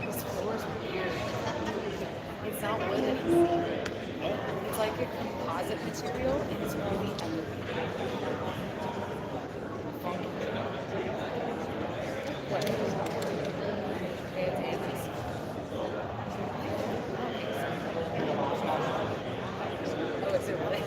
This floor is weird. It's not wood anymore. It's like a composite material and it's really funky. What? Okay, it's Andy's. Oh, is it really?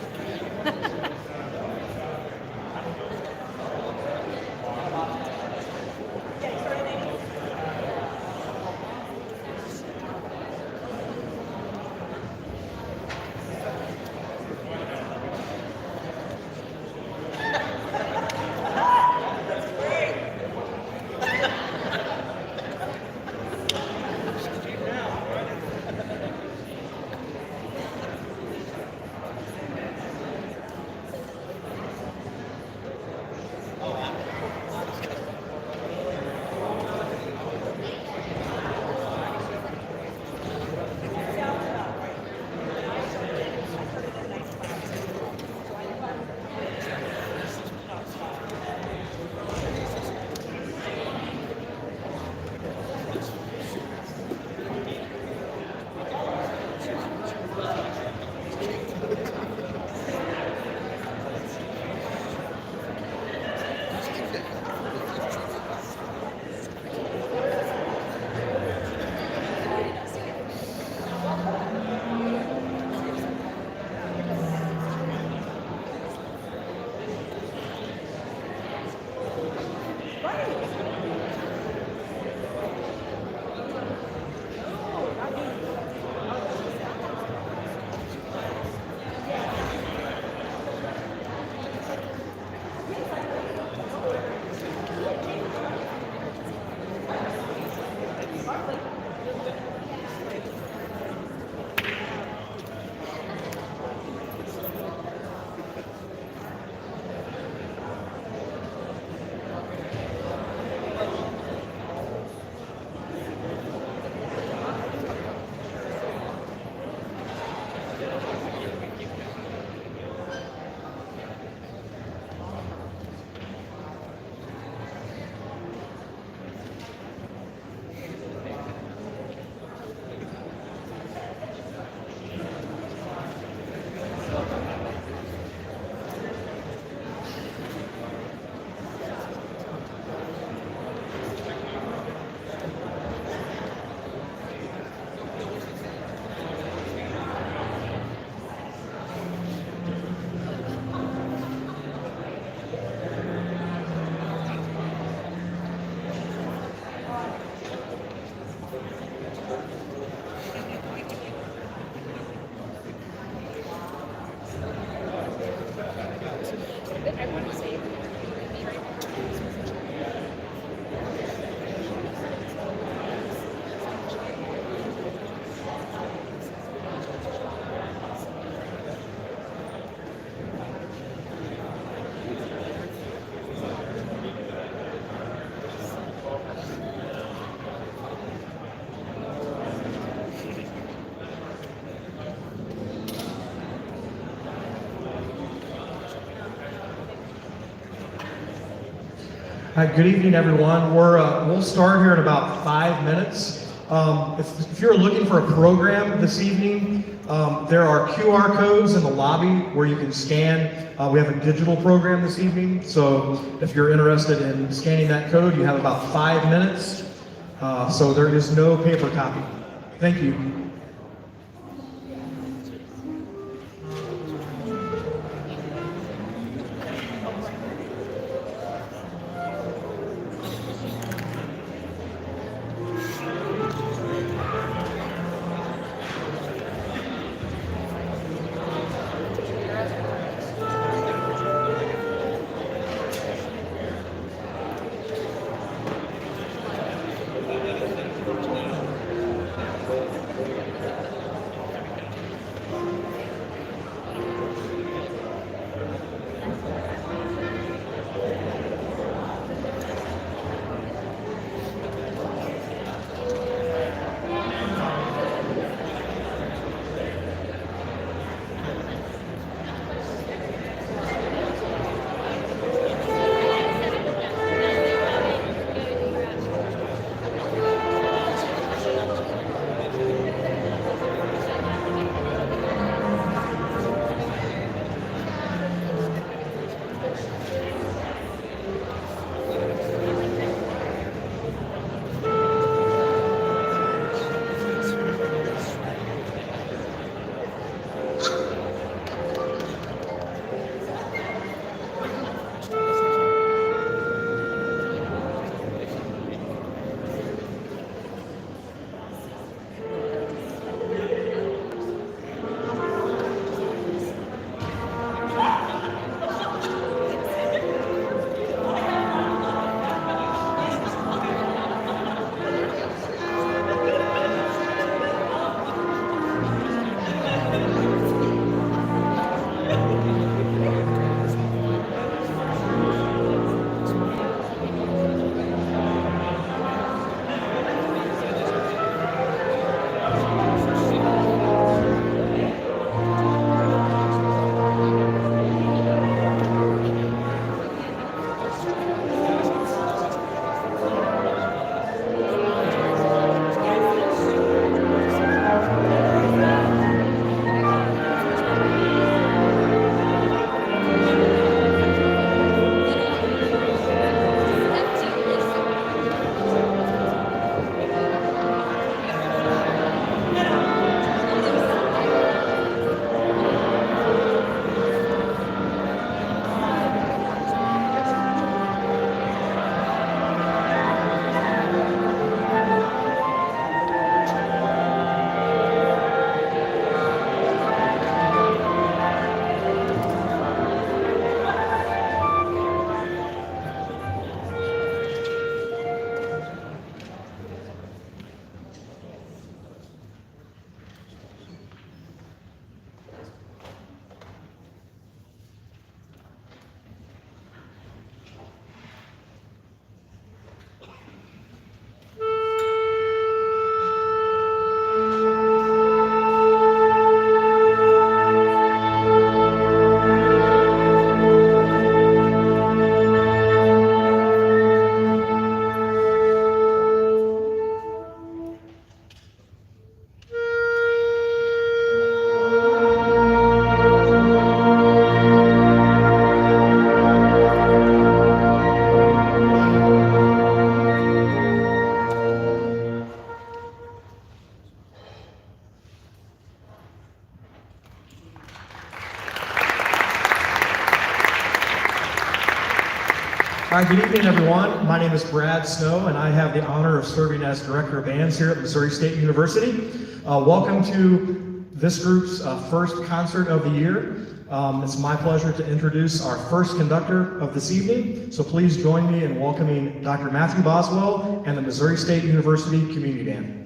Hi, good evening, everyone. We'll start here in about 5 minutes. If you're looking for a program this evening, there are QR codes in the lobby where you can scan. We have a digital program this evening, so if you're interested in scanning that code, you have about 5 minutes. So there is no paper copy. Thank you. Hi, good evening, everyone. My name is Brad Snow, and I have the honor of serving as Director of Bands here at Missouri State University. Welcome to this group's first concert of the year. It's my pleasure to introduce our first conductor of this evening, so please join me in welcoming Dr. Matthew Boswell and the Missouri State University Community Band.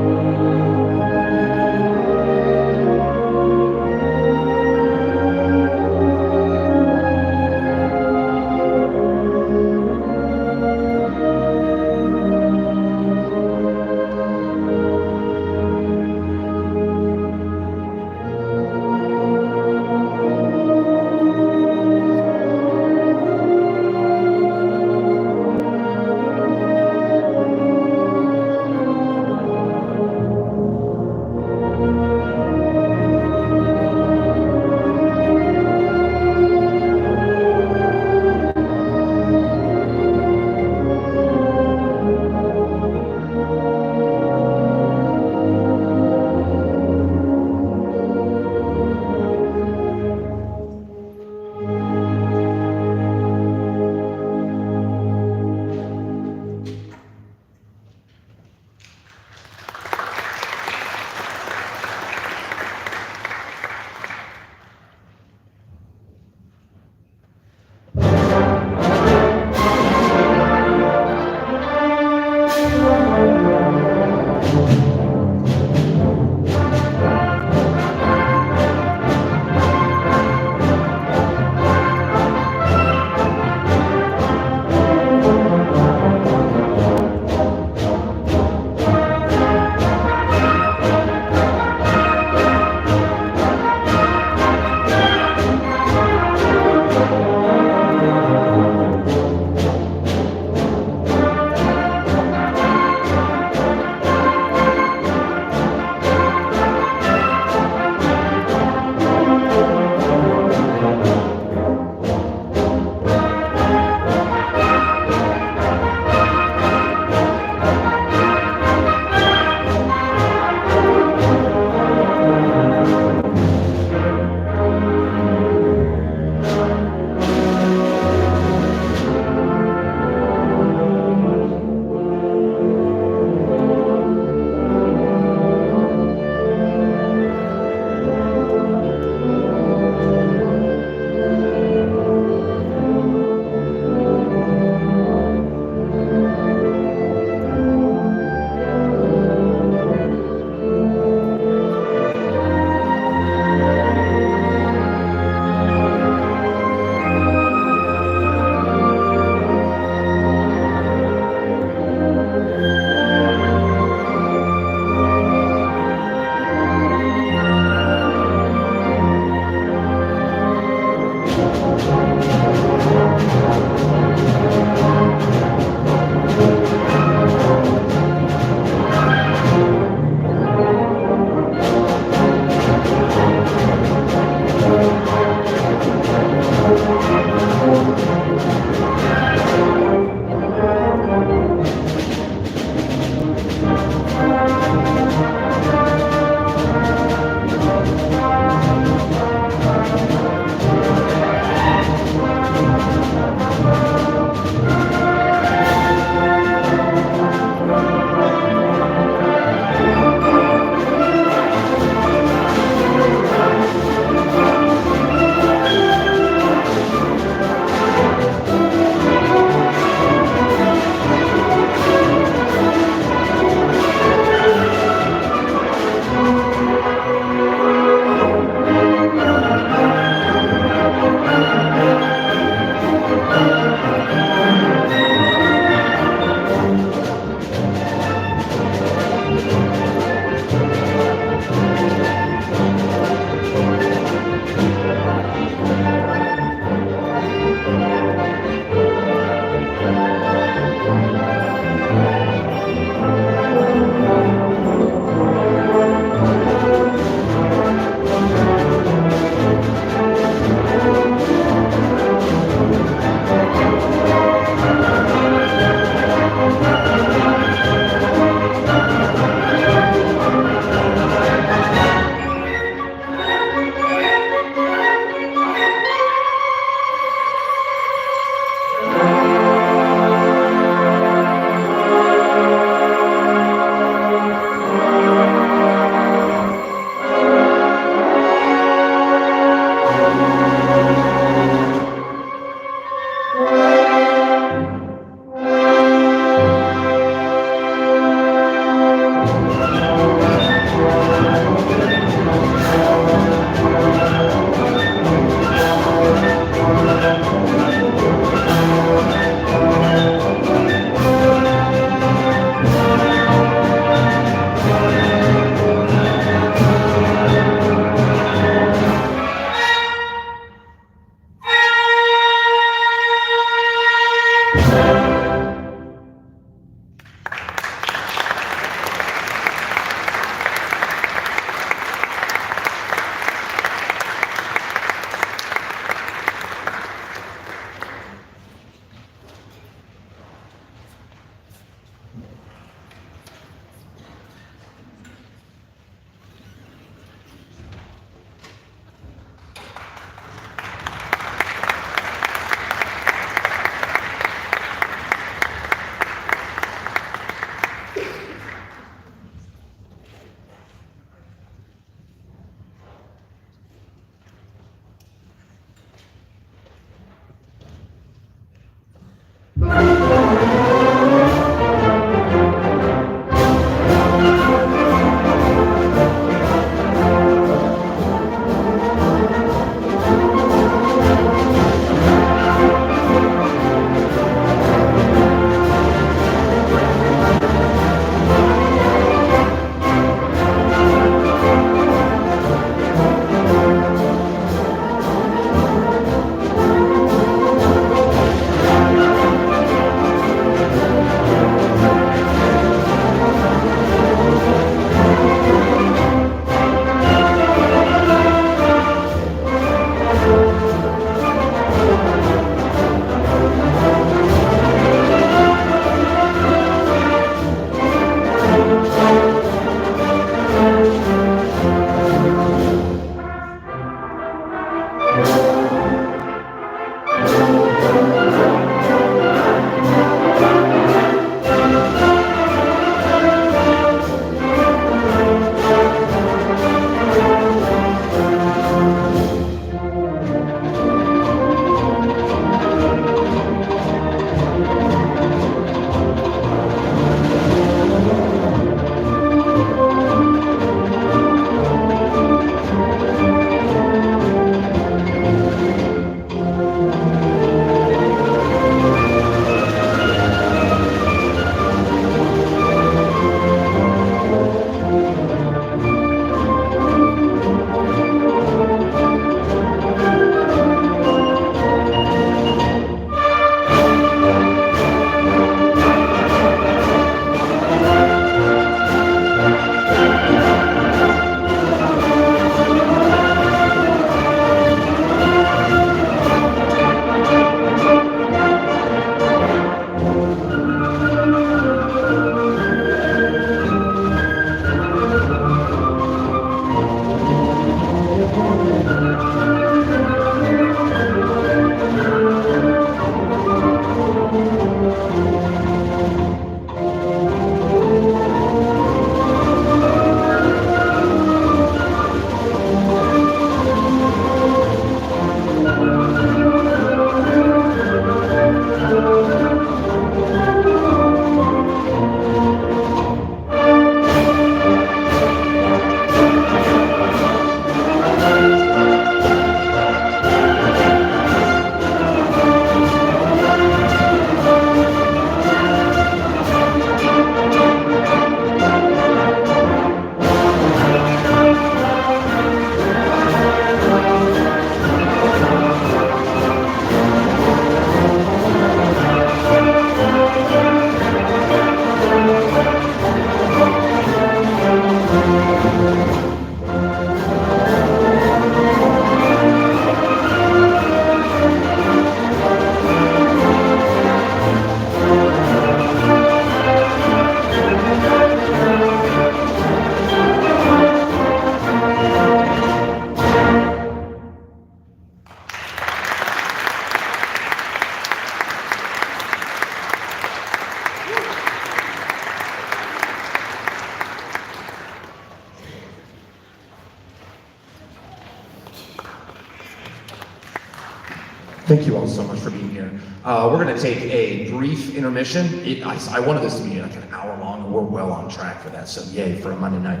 Thank you all so much for being here. We're going to take a brief intermission. I wanted this to be like an hour long, and we're well on track for that, so yay for a Monday night.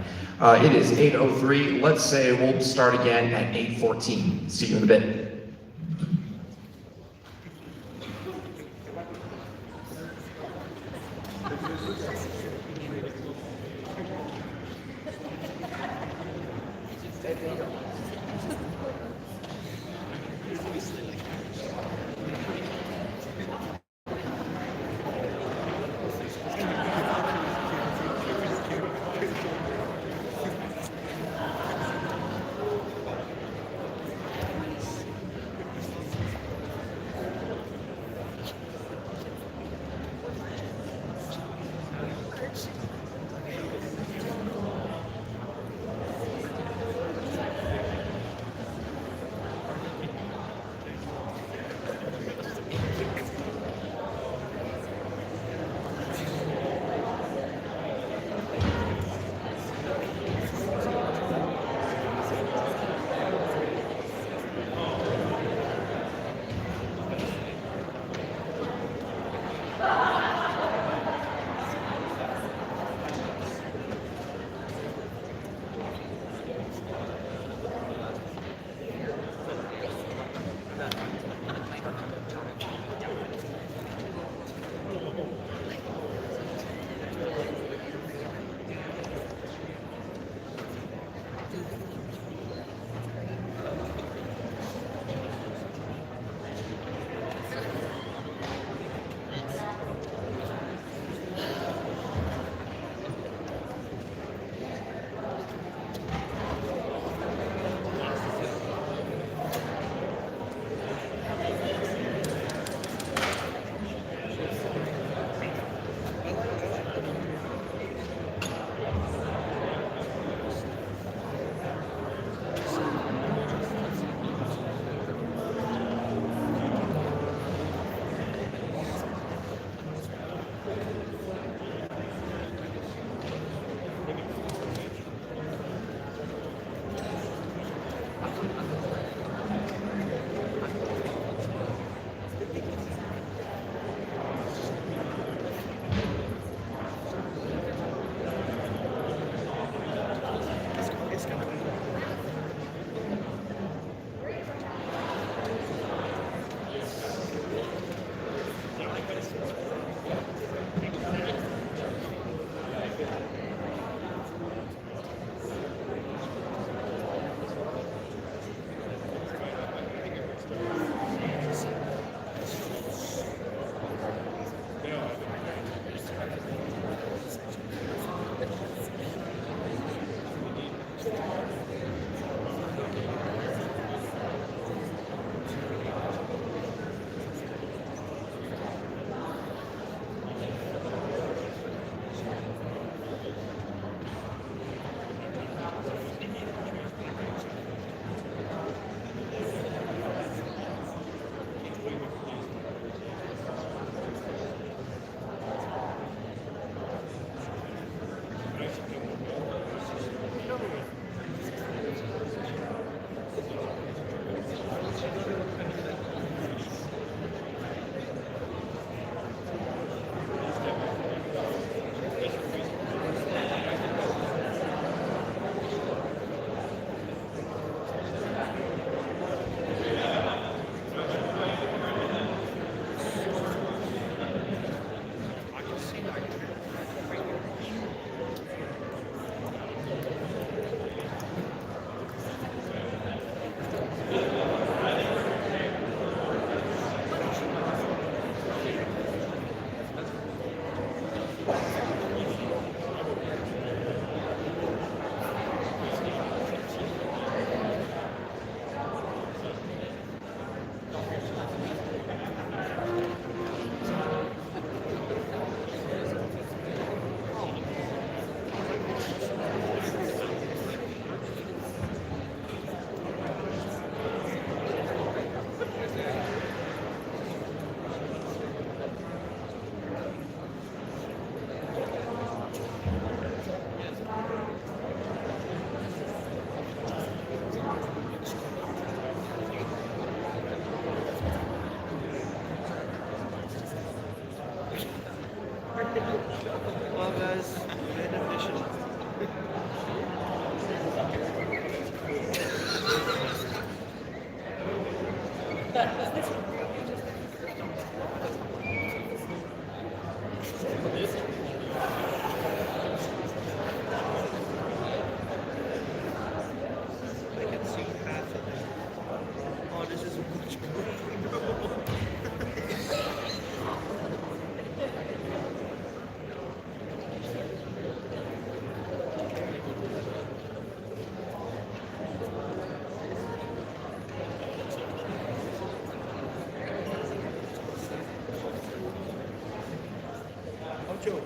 It is 8:03. Let's say we'll start again at 8:14. See you in a bit. Well, guys, end of mission. I can see half of it. Oh, this is much more. Ocho.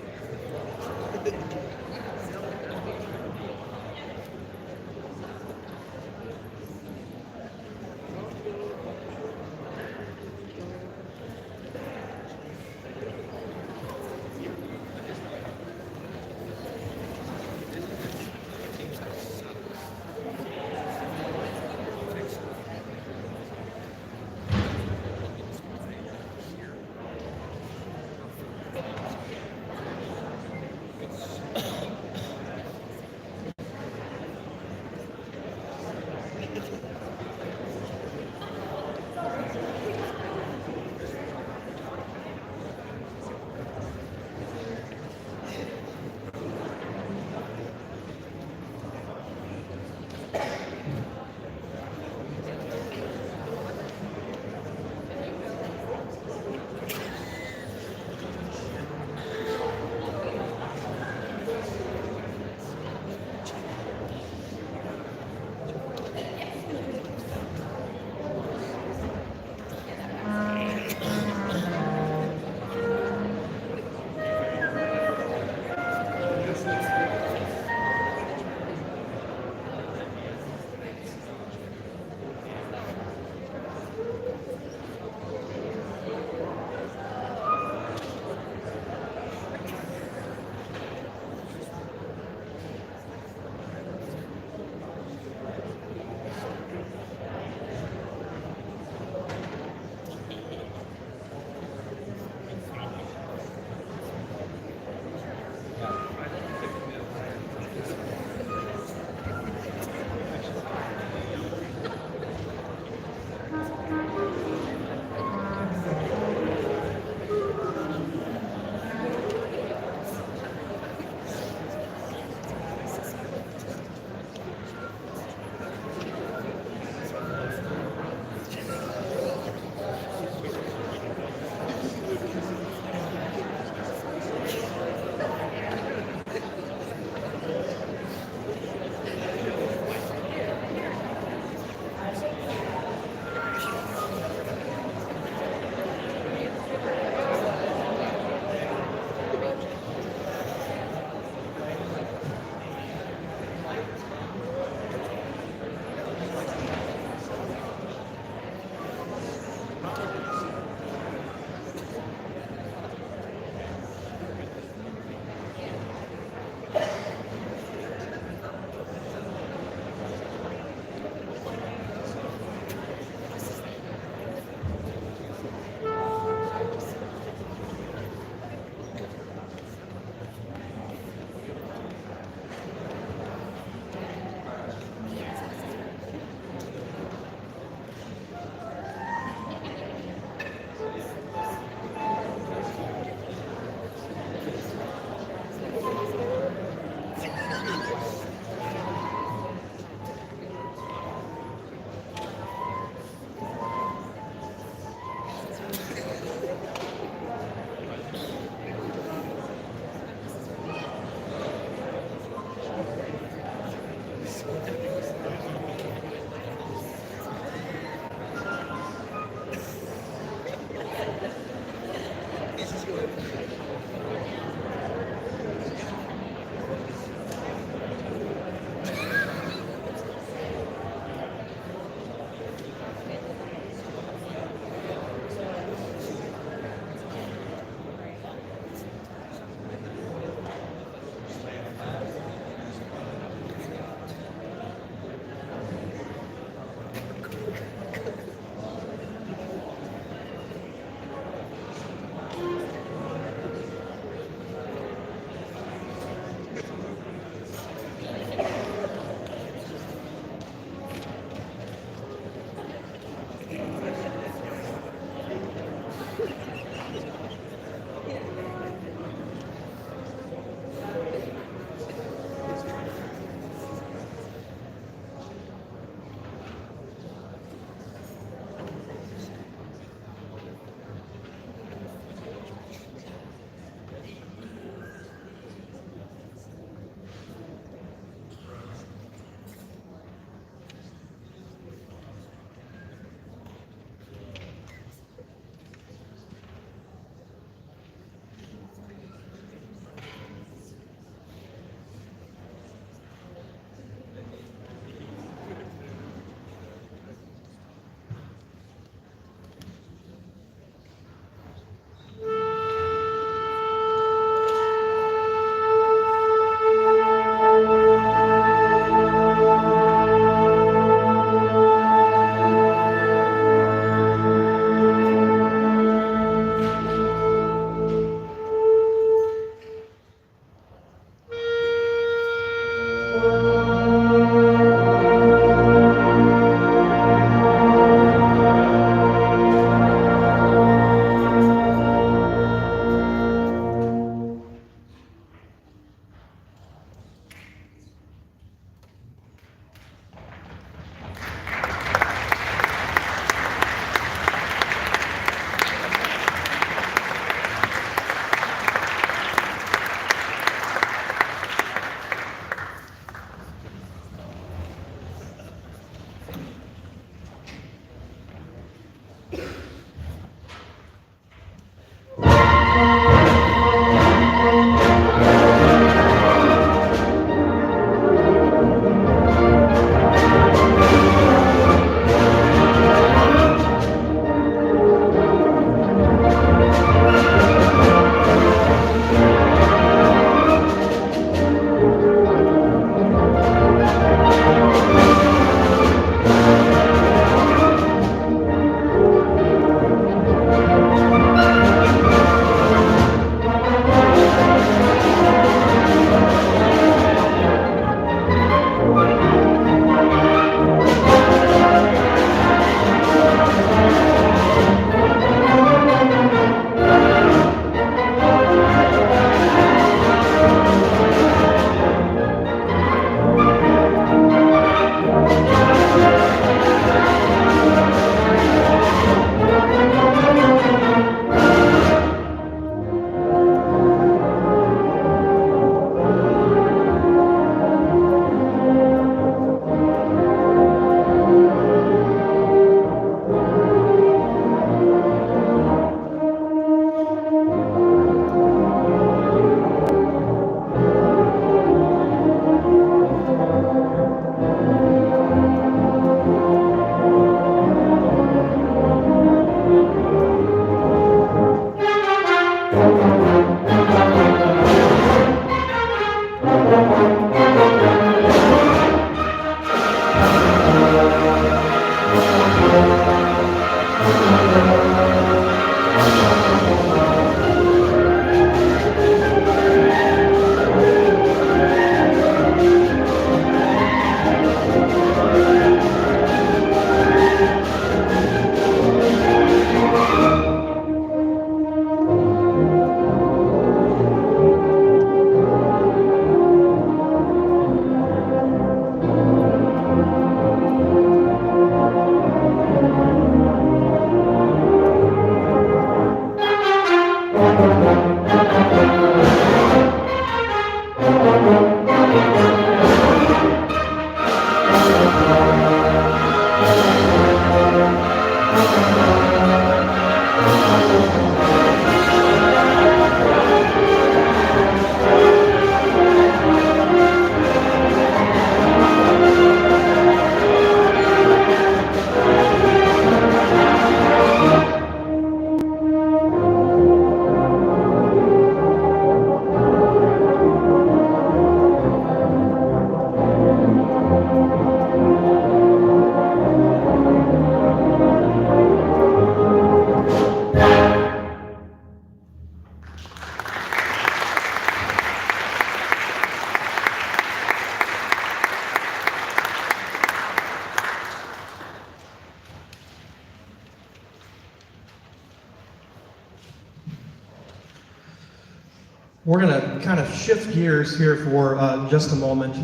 we're going to kind of shift gears here for just a moment.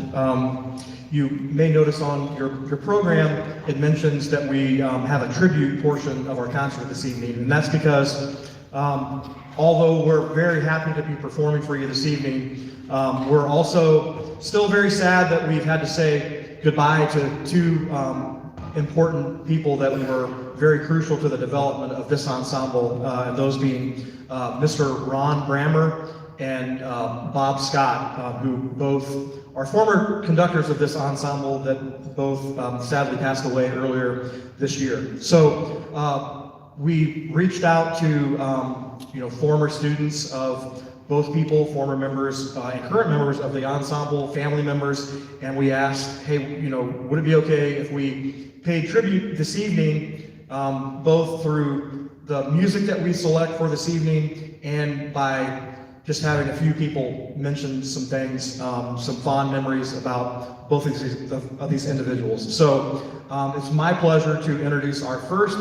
You may notice on your program, it mentions that we have a tribute portion of our concert this evening, and that's because although we're very happy to be performing for you this evening, we're also still very sad that we've had to say goodbye to two important people that were very crucial to the development of this ensemble, and those being Mr. Ron Brammer and Bob Scott, who both are former conductors of this ensemble that both sadly passed away earlier this year. So we reached out to former students of both people, former members and current members of the ensemble, family members, and we asked, hey, would it be okay if we paid tribute this evening, both through the music that we select for this evening and by just having a few people mention some things, some fond memories about both of these individuals. So it's my pleasure to introduce our first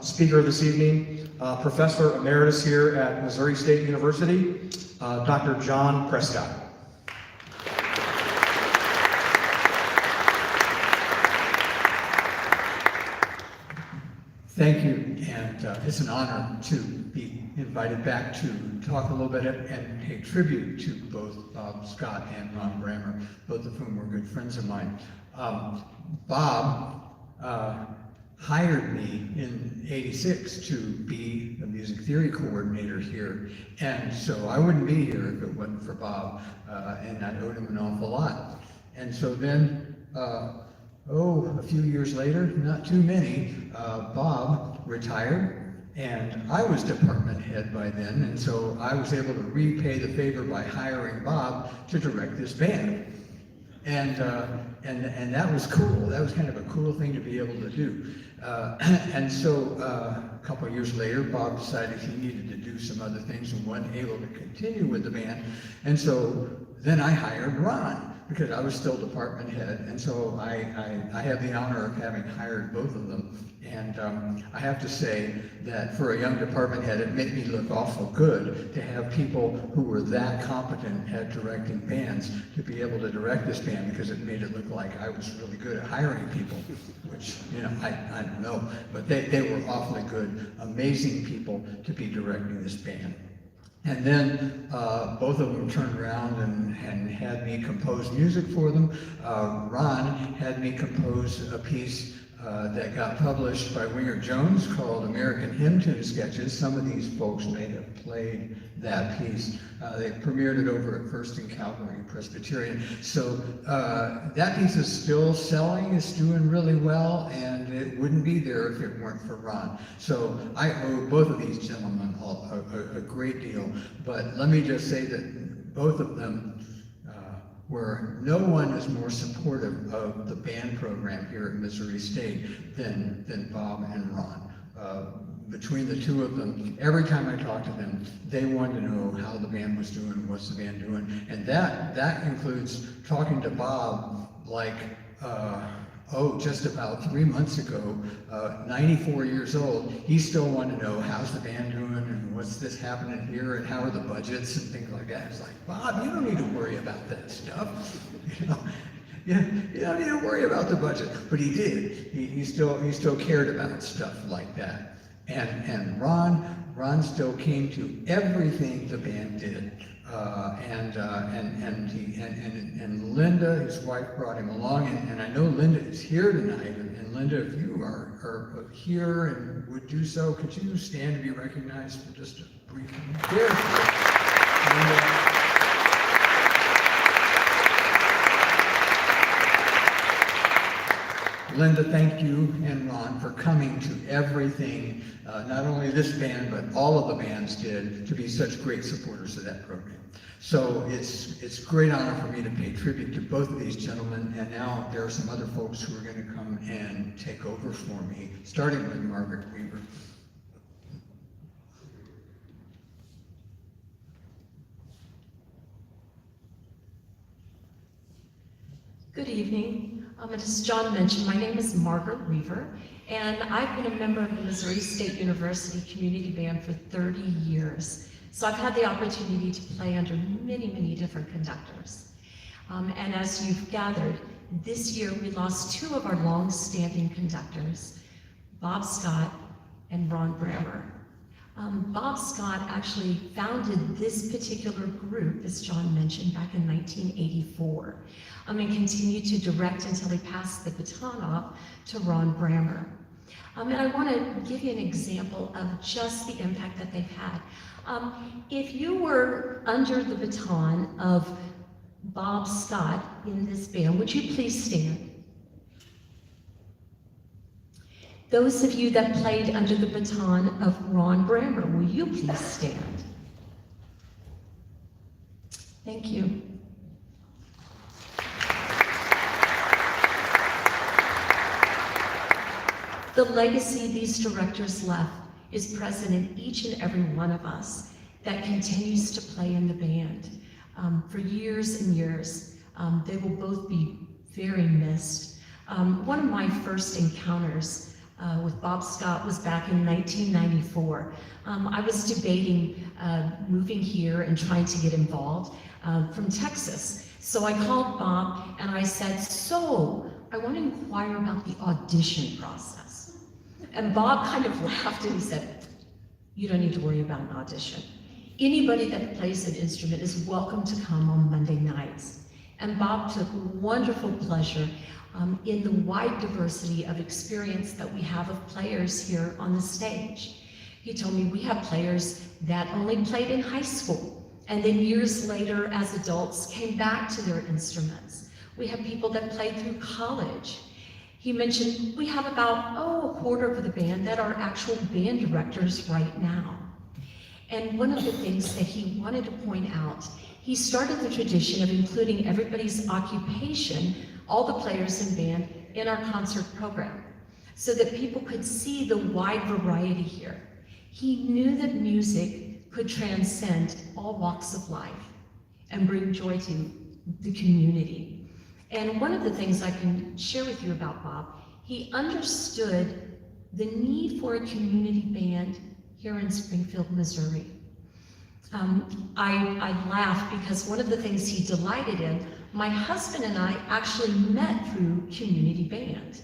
speaker this evening, Professor Emeritus here at Missouri State University, Dr. John Prescott. Thank you, and it's an honor to be invited back to talk a little bit and pay tribute to both Bob Scott and Ron Brammer, both of whom were good friends of mine. Bob hired me in '86 to be the music theory coordinator here, and so I wouldn't be here if it wasn't for Bob, and I owed him an awful lot. And so then, a few years later, not too many, Bob retired, and I was department head by then, and so I was able to repay the favor by hiring Bob to direct this band. And that was cool. That was kind of a cool thing to be able to do. And so a couple of years later, Bob decided he needed to do some other things and wasn't able to continue with the band. And so then I hired Ron, because I was still department head, and so I have the honor of having hired both of them. And I have to say that for a young department head, it made me look awful good to have people who were that competent at directing bands to be able to direct this band, because it made it look like I was really good at hiring people, which, I don't know, but they were awfully good, amazing people to be directing this band. And then both of them turned around and had me compose music for them. Ron had me compose a piece that got published by Winger Jones called American Hymn Tune Sketches. Some of these folks may have played that piece. They premiered it over at First and Calvary Presbyterian. So that piece is still selling, it's doing really well, and it wouldn't be there if it weren't for Ron. So I owe both of these gentlemen a great deal, but let me just say that both of them where no one is more supportive of the band program here at Missouri State than Bob and Ron. Between the two of them, every time I talked to them, they wanted to know how the band was doing, what's the band doing, and that includes talking to Bob like, just about 3 months ago, 94 years old, he still wanted to know how's the band doing and what's this happening here and how are the budgets and things like that. It's like, Bob, you don't need to worry about that stuff. You don't need to worry about the budget. But he did. He still cared about stuff like that. And Ron still came to everything the band did. And Linda, his wife, brought him along, and I know Linda is here tonight. And Linda, if you are here and would do so, could you stand to be recognized for just a brief moment? Linda. Linda, thank you and Ron for coming to everything, not only this band, but all of the bands did, to be such great supporters of that program. So it's a great honor for me to pay tribute to both of these gentlemen, and now there are some other folks who are going to come and take over for me, starting with Margaret Weaver. Good evening. As John mentioned, my name is Margaret Weaver, and I've been a member of the Missouri State University Community Band for 30 years. So I've had the opportunity to play under many, many different conductors. And as you've gathered, this year we lost two of our long-standing conductors, Bob Scott and Ron Brammer. Bob Scott actually founded this particular group, as John mentioned, back in 1984, and continued to direct until he passed the baton off to Ron Brammer. And I want to give you an example of just the impact that they've had. If you were under the baton of Bob Scott in this band, would you please stand? Those of you that played under the baton of Ron Brammer, will you please stand? Thank you. The legacy these directors left is present in each and every one of us that continues to play in the band. For years and years, they will both be very missed. One of my first encounters with Bob Scott was back in 1994. I was debating moving here and trying to get involved from Texas. So I called Bob and I said, so I want to inquire about the audition process. And Bob kind of laughed and he said, you don't need to worry about an audition. Anybody that plays an instrument is welcome to come on Monday nights. And Bob took wonderful pleasure in the wide diversity of experience that we have of players here on the stage. He told me we have players that only played in high school and then years later as adults came back to their instruments. We have people that played through college. He mentioned we have about, a quarter of the band that are actual band directors right now. And one of the things that he wanted to point out, he started the tradition of including everybody's occupation, all the players in band, in our concert program, so that people could see the wide variety here. He knew that music could transcend all walks of life and bring joy to the community. And one of the things I can share with you about Bob, he understood the need for a community band here in Springfield, Missouri. I laugh because one of the things he delighted in, my husband and I actually met through community band.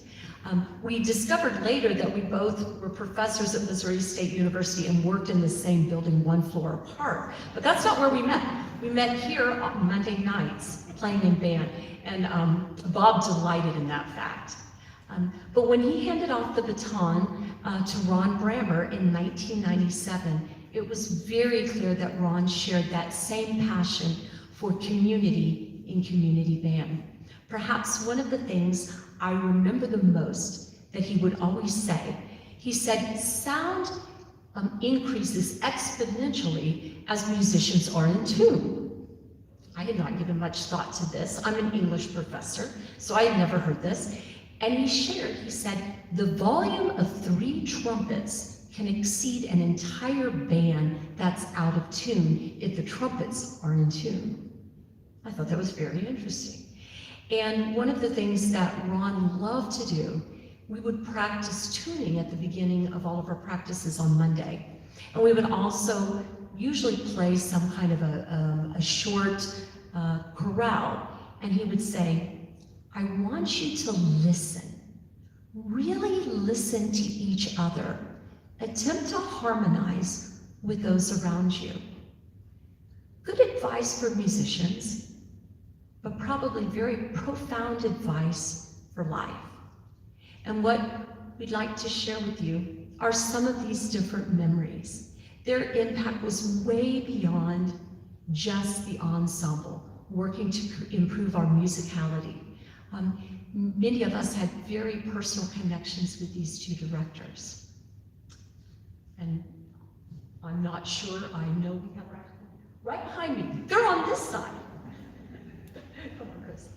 We discovered later that we both were professors at Missouri State University and worked in the same building one floor apart. But that's not where we met. We met here on Monday nights playing in band, and Bob delighted in that fact. But when he handed off the baton to Ron Brammer in 1997, it was very clear that Ron shared that same passion for community in community band. Perhaps one of the things I remember the most that he would always say, he said, sound increases exponentially as musicians are in tune. I had not given much thought to this. I'm an English professor, so I had never heard this. And he shared, he said, the volume of 3 trumpets can exceed an entire band that's out of tune if the trumpets aren't in tune. I thought that was very interesting. And one of the things that Ron loved to do, we would practice tuning at the beginning of all of our practices on Monday. And we would also usually play some kind of a short chorale. And he would say, I want you to listen. Really listen to each other. Attempt to harmonize with those around you. Good advice for musicians, but probably very profound advice for life. And what we'd like to share with you are some of these different memories. Their impact was way beyond just the ensemble, working to improve our musicality. Many of us had very personal connections with these two directors. And I'm not sure, I know we have right behind me. They're on this side. Come on, Chris.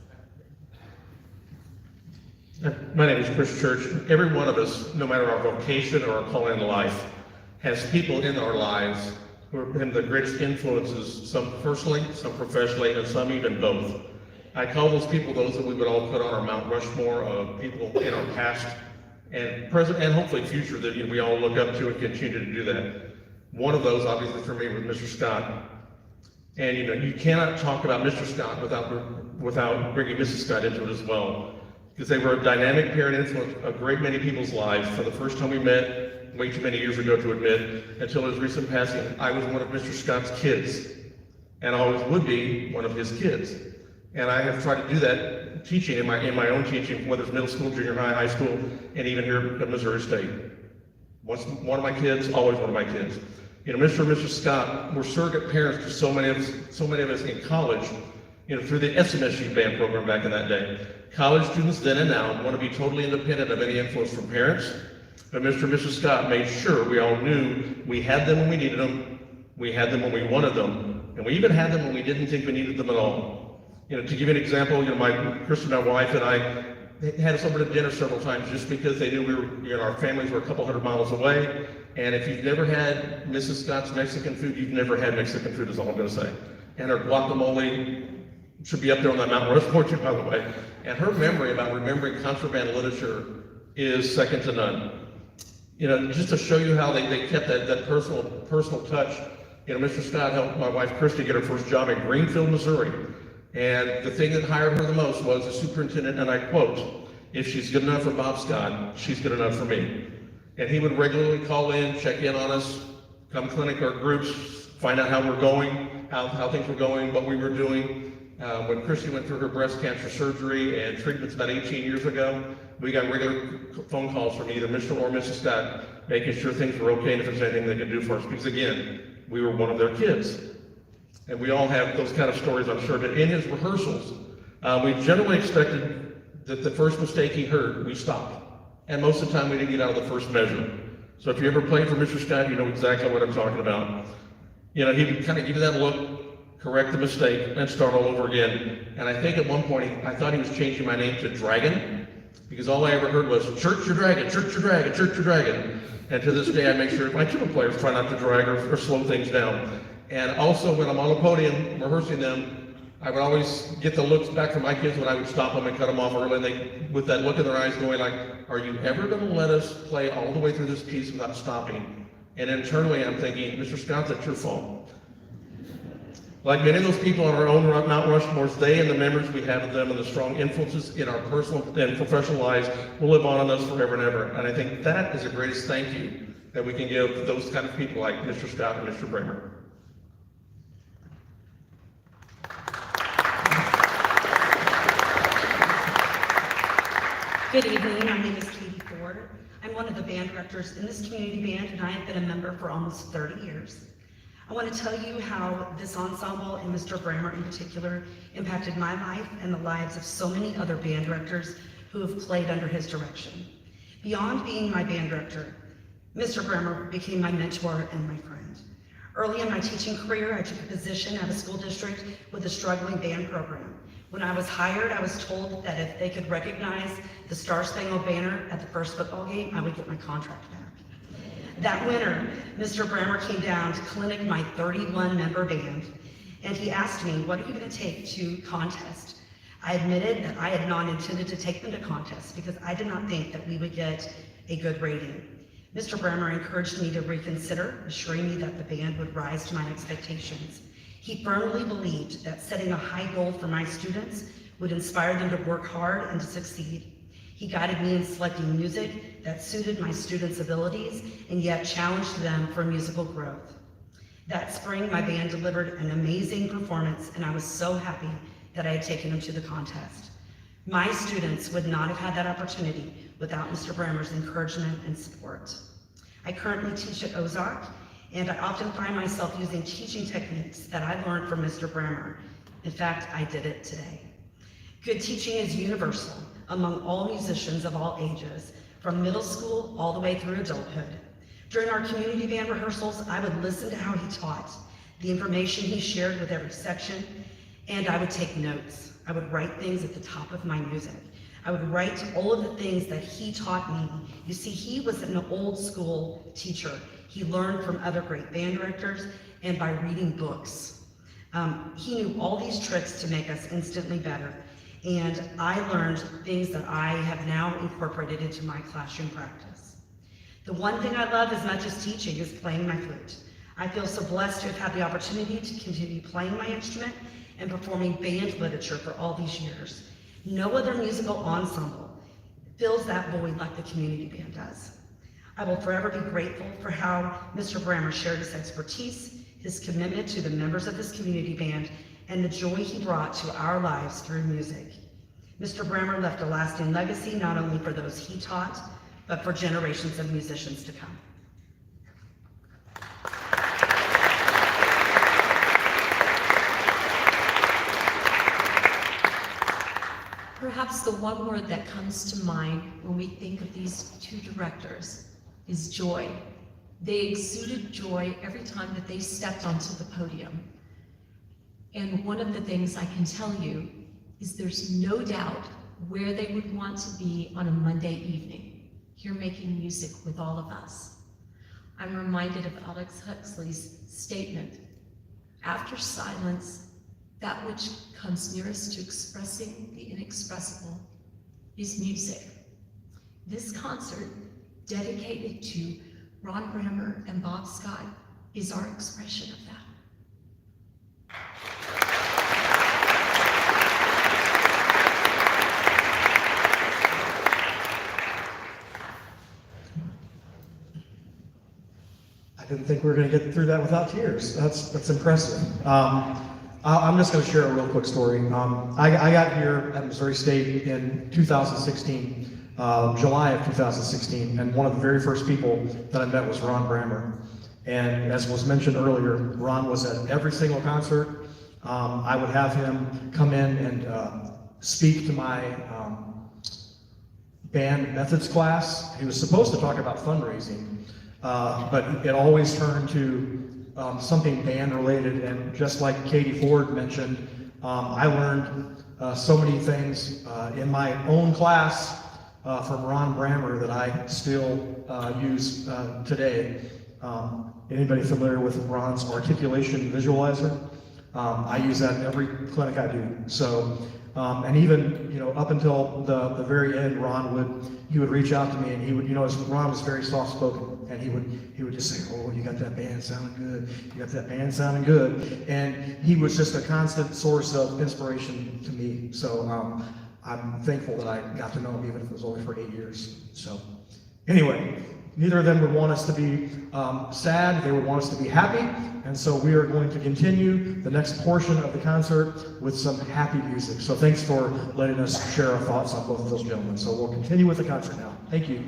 My name is Chris Church. Every one of us, no matter our vocation or our calling in life, has people in our lives who have been the greatest influences, some personally, some professionally, and some even both. I call those people those that we would all put on our Mount Rushmore of people in our past and present and hopefully future that we all look up to and continue to do that. One of those, obviously for me, was Mr. Scott. And you cannot talk about Mr. Scott without bringing Mrs. Scott into it as well. Because they were a dynamic parent influence a great many people's lives. From the first time we met, way too many years ago to admit, until his recent passing, I was one of Mr. Scott's kids. And always would be one of his kids. And I have tried to do that teaching in my own teaching, whether it's middle school, junior high, high school, and even here at Missouri State. Once one of my kids, always one of my kids. Mr. and Mrs. Scott were surrogate parents to so many of us in college, through the SMSU band program back in that day. College students then and now want to be totally independent of any influence from parents, but Mr. and Mrs. Scott made sure we all knew we had them when we needed them, we had them when we wanted them, and we even had them when we didn't think we needed them at all. To give you an example, Kristen, my wife, and I had us over to dinner several times just because they knew our families were a couple hundred miles away. And if you've never had Mrs. Scott's Mexican food, you've never had Mexican food, is all I'm going to say. And her guacamole should be up there on that Mount Rushmore too, by the way. And her memory about remembering contraband literature is second to none. Just to show you how they kept that personal touch. Mr. Scott helped my wife Christy get her first job in Greenfield, Missouri. And the thing that hired her the most was the superintendent, and I quote, "If she's good enough for Bob Scott, she's good enough for me." And he would regularly call in, check in on us, come clinic or groups, find out how we're going, how things were going, what we were doing. When Christy went through her breast cancer surgery and treatments about 18 years ago, we got regular phone calls from either Mr. or Mrs. Scott, making sure things were okay and if there's anything they could do for us. Because again, we were one of their kids. And we all have those kind of stories, I'm sure. But in his rehearsals, we generally expected that the first mistake he heard, we stopped. And most of the time, we didn't get out of the first measure. So if you ever played for Mr. Scott, you know exactly what I'm talking about. He would kind of give you that look, correct the mistake, and start all over again. And I think at one point, I thought he was changing my name to Dragon, because all I ever heard was, "Church your dragon, church your dragon, church your dragon." And to this day, I make sure my tuba players try not to drag or slow things down. And also, when I'm on the podium rehearsing them, I would always get the looks back from my kids when I would stop them and cut them off early, and they, with that look in their eyes going like, "Are you ever going to let us play all the way through this piece without stopping?" And internally I'm thinking, "Mr. Scott, that's your fault." Like many of those people on our own Mount Rushmores, they and the memories we have of them and the strong influences in our personal and professional lives will live on in us forever and ever. And I think that is the greatest thank you that we can give those kind of people like Mr. Scott and Mr. Bramer. Good evening, my name is Katie Ford. I'm one of the band directors in this community band, and I have been a member for almost 30 years. I want to tell you how this ensemble, and Mr. Bramer in particular, impacted my life and the lives of so many other band directors who have played under his direction. Beyond being my band director, Mr. Bramer became my mentor and my friend. Early in my teaching career, I took a position at a school district with a struggling band program. When I was hired, I was told that if they could recognize the Star-Spangled Banner at the first football game, I would get my contract back. That winter, Mr. Bramer came down to clinic my 31-member band, and he asked me, "What are you going to take to contest?" I admitted that I had not intended to take them to contest because I did not think that we would get a good rating. Mr. Bramer encouraged me to reconsider, assuring me that the band would rise to my expectations. He firmly believed that setting a high goal for my students would inspire them to work hard and to succeed. He guided me in selecting music that suited my students' abilities and yet challenged them for musical growth. That spring, my band delivered an amazing performance, and I was so happy that I had taken them to the contest. My students would not have had that opportunity without Mr. Bramer's encouragement and support. I currently teach at Ozark, and I often find myself using teaching techniques that I learned from Mr. Bramer. In fact, I did it today. Good teaching is universal among all musicians of all ages, from middle school all the way through adulthood. During our community band rehearsals, I would listen to how he taught, the information he shared with every section, and I would take notes. I would write things at the top of my music. I would write all of the things that he taught me. You see, he was an old school teacher. He learned from other great band directors and by reading books. He knew all these tricks to make us instantly better. And I learned things that I have now incorporated into my classroom practice. The one thing I love as much as teaching is playing my flute. I feel so blessed to have had the opportunity to continue playing my instrument and performing band literature for all these years. No other musical ensemble fills that void like the community band does. I will forever be grateful for how Mr. Brammer shared his expertise, his commitment to the members of this community band, and the joy he brought to our lives through music. Mr. Brammer left a lasting legacy not only for those he taught, but for generations of musicians to come. Perhaps the one word that comes to mind when we think of these two directors is joy. They exuded joy every time that they stepped onto the podium. And one of the things I can tell you is there's no doubt where they would want to be on a Monday evening, here making music with all of us. I'm reminded of Aldous Huxley's statement, "After silence, that which comes nearest to expressing the inexpressible is music." This concert, dedicated to Ron Brammer and Bob Scott, is our expression of that. I didn't think we were going to get through that without tears. That's impressive. I'm just going to share a real quick story. I got here at Missouri State in 2016, July of 2016, and one of the very first people that I met was Ron Brammer. And as was mentioned earlier, Ron was at every single concert. I would have him come in and speak to my band methods class. He was supposed to talk about fundraising, but it always turned to something band related, and just like Katie Ford mentioned, I learned so many things in my own class from Ron Brammer that I still use today. Anybody familiar with Ron's articulation visualizer? I use that in every clinic I do. So, and even, up until the very end, he would reach out to me, and he would, Ron was very soft-spoken, and he would just say, "Oh, you got that band sounding good. You got that band sounding good." And he was just a constant source of inspiration to me. So I'm thankful that I got to know him, even if it was only for 8 years. So anyway, neither of them would want us to be sad. They would want us to be happy. And so we are going to continue the next portion of the concert with some happy music. So thanks for letting us share our thoughts on both of those gentlemen. So we'll continue with the concert now. Thank you.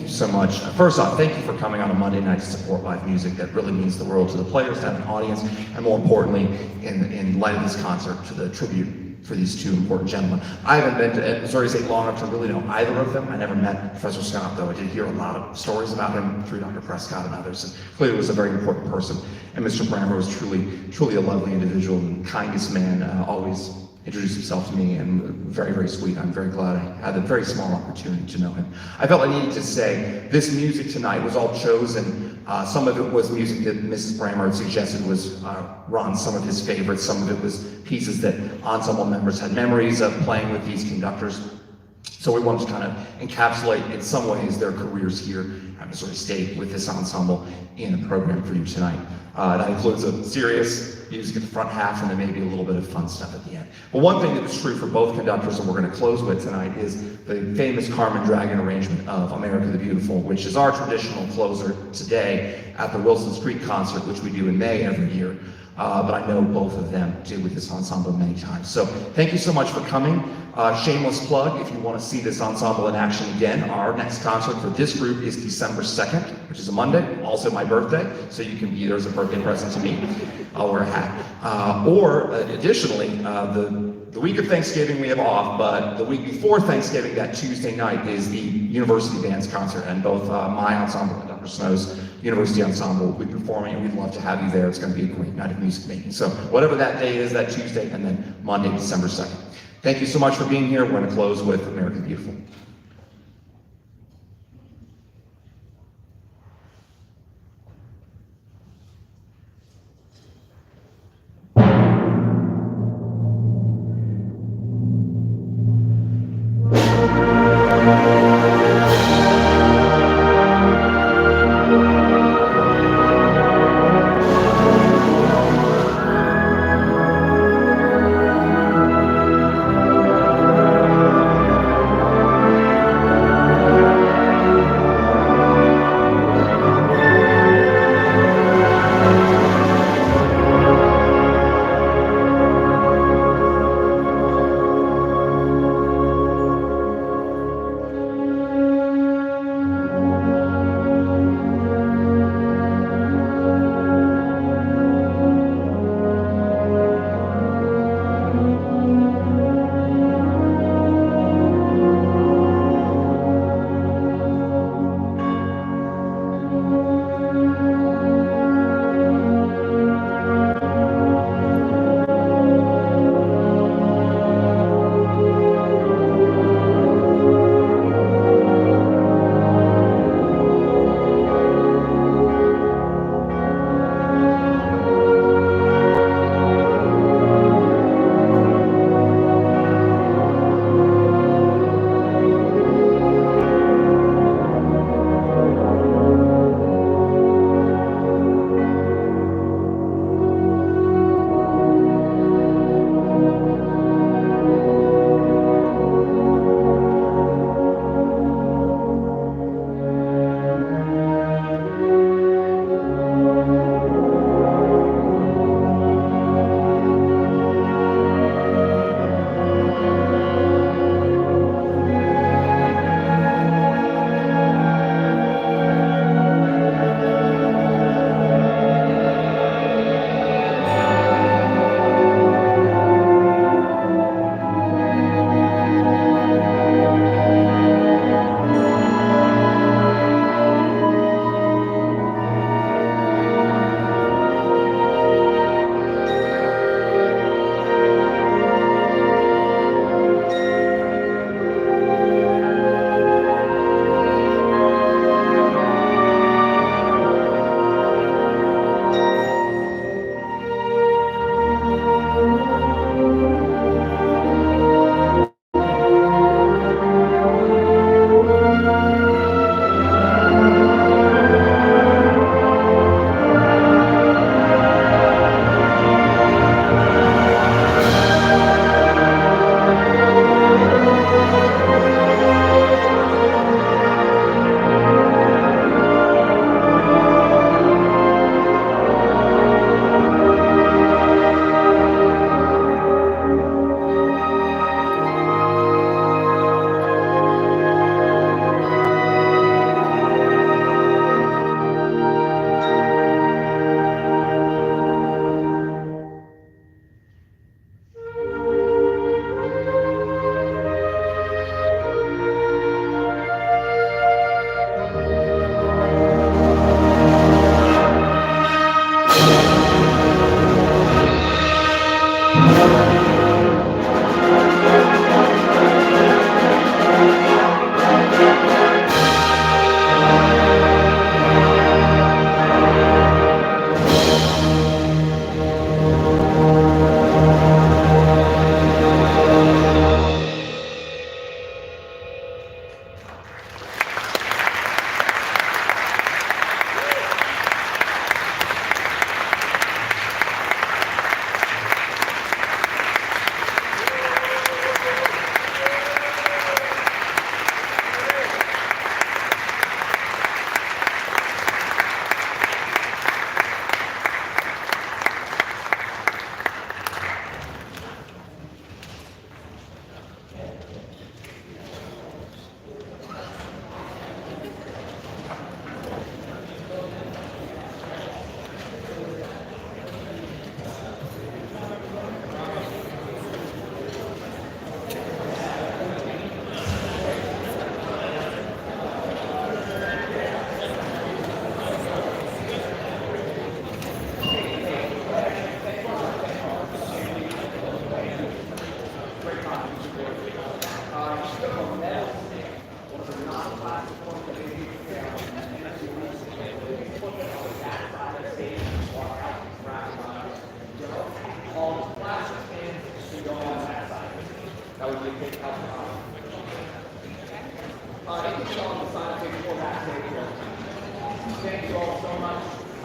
you so much. First off, thank you for coming on a Monday night to support live music. That really means the world to the players, to have an audience, and more importantly, in light of this concert, to the tribute for these two important gentlemen. I haven't been to Missouri State long enough to really know either of them. I never met Professor Scott, though. I did hear a lot of stories about him through Dr. Prescott and others, and clearly was a very important person. And Mr. Brammer was truly a lovely individual and kindest man, always introduced himself to me, and very, very sweet. I'm very glad I had a very small opportunity to know him. I felt I needed to say, this music tonight was all chosen. Some of it was music that Mrs. Brammer had suggested was Ron, some of his favorites. Some of it was pieces that ensemble members had memories of playing with these conductors. So we wanted to kind of encapsulate, in some ways, their careers here at Missouri State with this ensemble in a program for you tonight. That includes a serious music at the front half and then maybe a little bit of fun stuff at the end. But one thing that was true for both conductors, and we're going to close with tonight, is the famous Carmen Dragon arrangement of America the Beautiful, which is our traditional closer today at the Wilson Street concert, which we do in May every year. But I know both of them did with this ensemble many times. So thank you so much for coming. Shameless plug, if you want to see this ensemble in action again, our next concert for this group is December 2nd, which is a Monday, also my birthday, so you can be there as a birthday present to me. I'll wear a hat. Additionally, the week of Thanksgiving we have off, but the week before Thanksgiving, that Tuesday night, is the University Band's concert, and both my ensemble and Dr. Snow's University Ensemble will be performing, and we'd love to have you there. It's going to be a great night of music making. So whatever that day is, that Tuesday, and then Monday, December 2nd. Thank you so much for being here. We're going to close with America the Beautiful.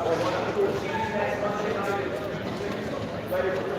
I will see you next Monday night at 2:30.